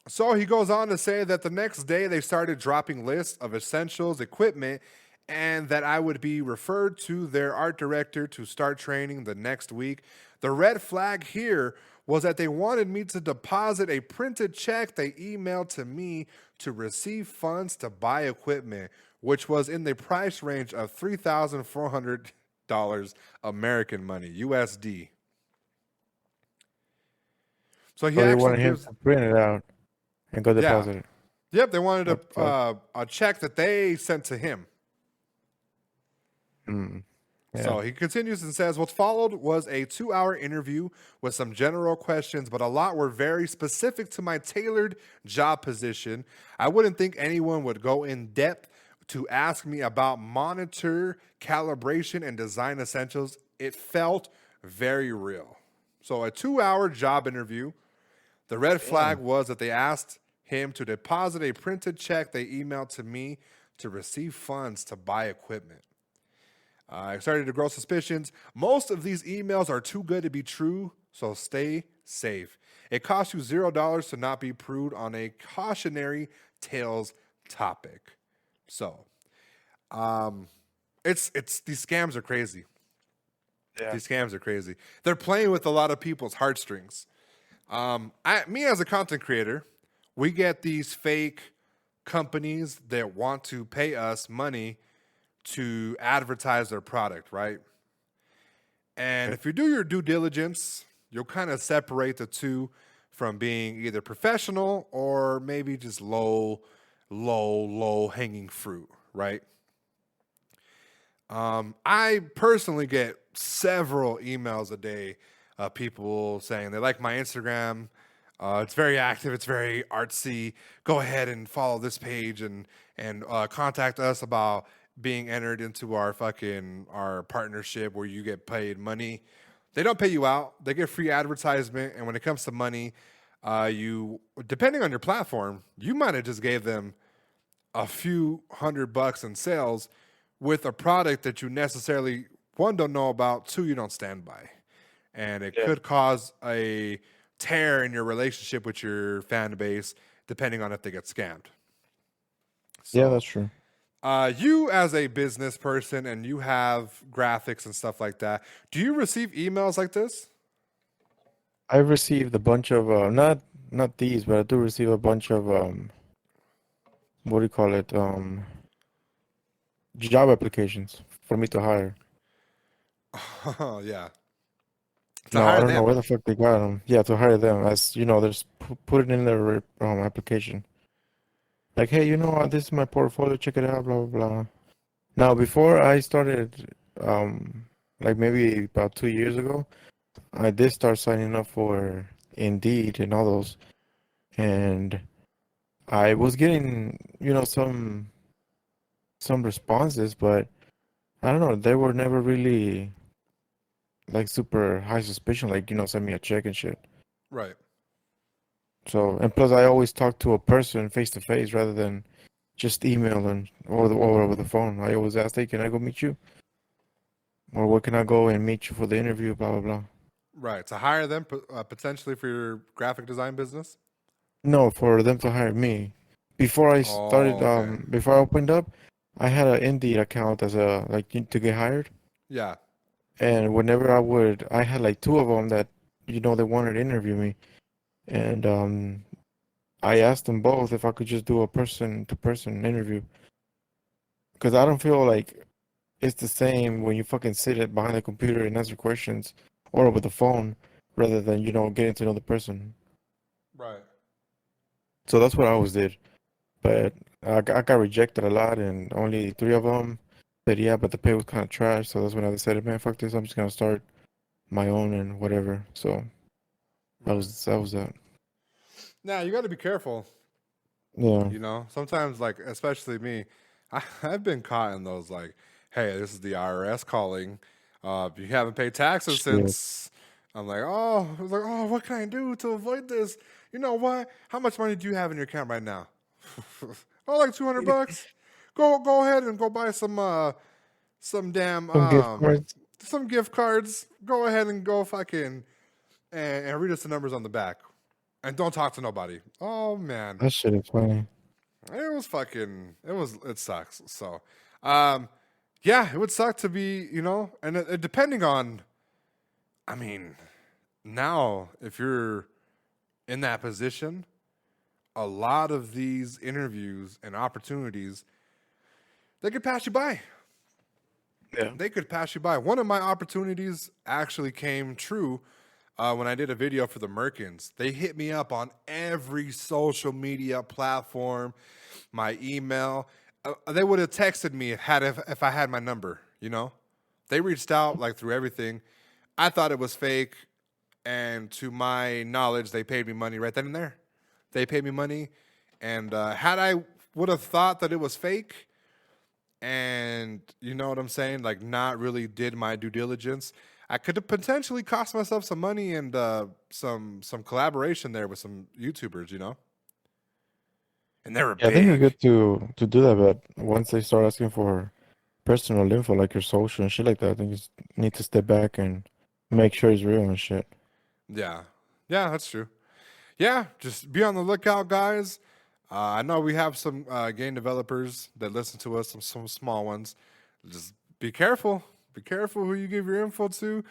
So he goes on to say that the next day they started dropping lists of essentials, equipment, and that I would be referred to their art director to start training the next week. The red flag here was that they wanted me to deposit a printed check they emailed to me to receive funds to buy equipment, which was in the price range of $3,400 American money, USD. So he So they actually wanted him gives, to print it out and go yeah, deposit it. yep, they wanted What the fuck? a check that they sent to him. Mm. So Yeah. he continues and says, what followed was a 2-hour interview with some general questions, but a lot were very specific to my tailored job position. I wouldn't think anyone would go in depth to ask me about monitor, calibration, and design essentials. It felt very real. So a 2-hour job interview. The red flag was that they asked him to deposit a printed check they emailed to me to receive funds to buy equipment. I started to grow suspicions. Most of these emails are too good to be true, so stay safe. It costs you $0 to not be prude on a cautionary tales topic. So, it's these scams are crazy. Yeah. These scams are crazy. They're playing with a lot of people's heartstrings. Me as a content creator, we get these fake companies that want to pay us money to advertise their product, right? And if you do your due diligence, you'll kind of separate the two from being either professional or maybe just low hanging fruit, right? I personally get several emails a day of people saying they like my Instagram. It's very active. It's very artsy. Go ahead and follow this page and contact us about being entered into our partnership where you get paid money. They don't pay you out. They get free advertisement. And when it comes to money, you depending on your platform, you might have just gave them a few $100 in sales with a product that you necessarily, one, don't know about, two, you don't stand by. And it could cause a tear in your relationship with your fan base, depending on if they get scammed. So, Yeah, that's true. you as a business person and you have graphics and stuff like that, do you receive emails like this? I've received a bunch of not these, but I do receive a bunch of what do you call it? Job applications for me to hire. Yeah. To No, I hire don't know them. where the fuck they got them. Yeah, to hire them. As you know, there's put it in their application. Like, hey, this is my portfolio. Check it out. Blah blah blah. Now, before I started, like maybe about 2 years ago, I did start signing up for Indeed and all those, and I was getting, some responses, but I don't know, they were never really like super high suspicion, like, send me a check and shit. Right. So, and plus I always talk to a person face to face rather than just email and or over the phone. I always ask, hey, can I go meet you? Or where can I go and meet you for the interview? Blah, blah, blah. Right. To hire them potentially for your graphic design business? No, for them to hire me. Before I started, Oh, okay. before I opened up, I had an Indeed account as to get hired. Yeah. And whenever I had like two of them that, they wanted to interview me. And I asked them both if I could just do a person-to-person interview. Because I don't feel like it's the same when you fucking sit behind the computer and answer questions or over the phone rather than, getting to know the person. Right. So that's what I always did. But I got rejected a lot, and only three of them said, yeah, but the pay was kind of trash. So that's when I decided, man, fuck this. I'm just going to start my own and whatever. So that was that. Now, you got to be careful Yeah. You know, sometimes, like, especially me, I've been caught in those, like, hey, this is the IRS calling. You haven't paid taxes Shit. since. I was like, oh, what can I do to avoid this? You know what? How much money do you have in your account right now? Oh, like $200. Go ahead and go buy some damn Some gift cards. some gift cards. Go ahead and go fucking and read us the numbers on the back. And don't talk to nobody. Oh man. That shit is funny. It sucks. So, yeah, it would suck to be, you know, and depending on, I mean, now if you're in that position, a lot of these interviews and opportunities, they could pass you by. Yeah. They could pass you by. One of my opportunities actually came true when I did a video for the Merkins. They hit me up on every social media platform, my email. They would have texted me if I had my number, you know? They reached out like through everything. I thought it was fake, and to my knowledge, they paid me money right then and there. They paid me money, and had I would have thought that it was fake, and you know what I'm saying, like not really did my due diligence, I could have potentially cost myself some money and some collaboration there with some YouTubers, you know. And they were Yeah, I think you're big. good to do that, but once they start asking for personal info like your social and shit like that, I think you just need to step back and make sure it's real and shit. Yeah, that's true. Yeah, just be on the lookout, guys. I know we have some game developers that listen to us, some small ones. Just be careful. Be careful who you give your info to,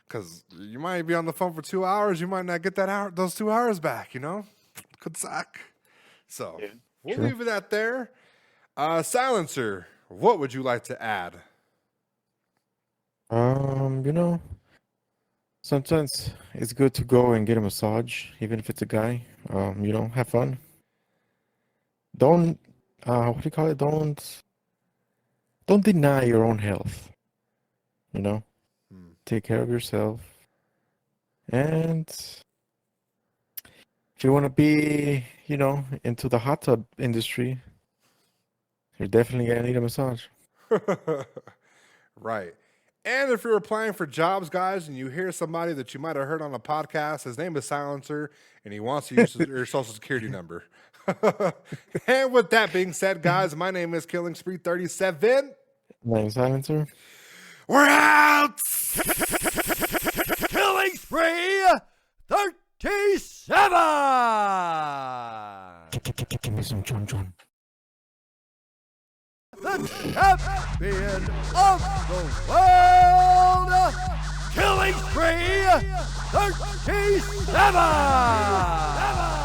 because you might be on the phone for 2 hours. You might not get those 2 hours back, you know? Could suck. So we'll True. leave it at there. Silencer, what would you like to add? You know, sometimes it's good to go and get a massage, even if it's a guy. You know, have fun. Don't what do you call it? Don't deny your own health. You know, take care of yourself. And if you want to be, you know, into the hot tub industry, you're definitely gonna need a massage. Right. And if you're applying for jobs, guys, and you hear somebody that you might have heard on a podcast, his name is Silencer, and he wants to use your social security number. And with that being said, guys, my name is Killing Spree 37. My name's Silencer. We're out! Killing Spree 37! Give me some John. The champion of the world, Killing Spree 37!